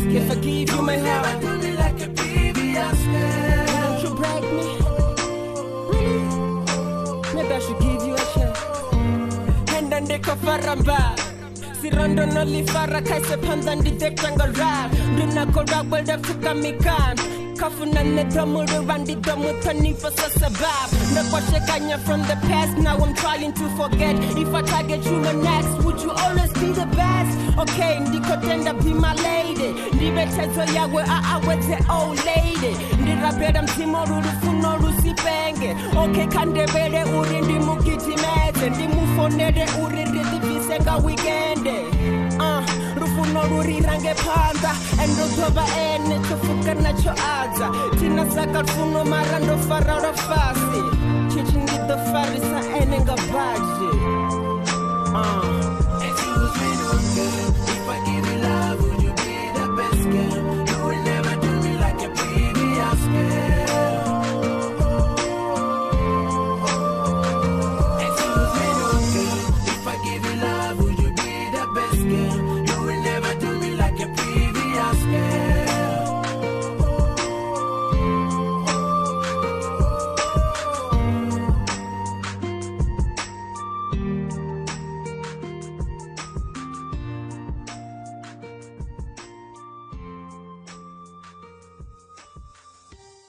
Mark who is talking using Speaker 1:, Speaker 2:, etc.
Speaker 1: If I give you my heart, do me like a baby, I swear. Won't you break me? Really? Maybe I should give you a chance. And then they cover and back. Si rondo no li fara kai se pandan di dek tangal rap. Duna ko ragwal da fuka mikan. Kafuna ne domuru randi domu tani for sasabab. No kanya from the past, now I'm trying to forget. If I target you next, would you always be the best? Okay, ndiko tenda be my lady. Ndibetezo yawe aweze old lady. Ndirabera mtimo rufuno rusipenge. Okay, kandebere uri ndimukiti meze. Ndimufonere uri ndivisenga weekend. Rufuno rurirange panda. Endo toba ene chofuka nacho aza. Tina saka rufuno marando fararo fasi. Chichingi the farisa ene nga baji.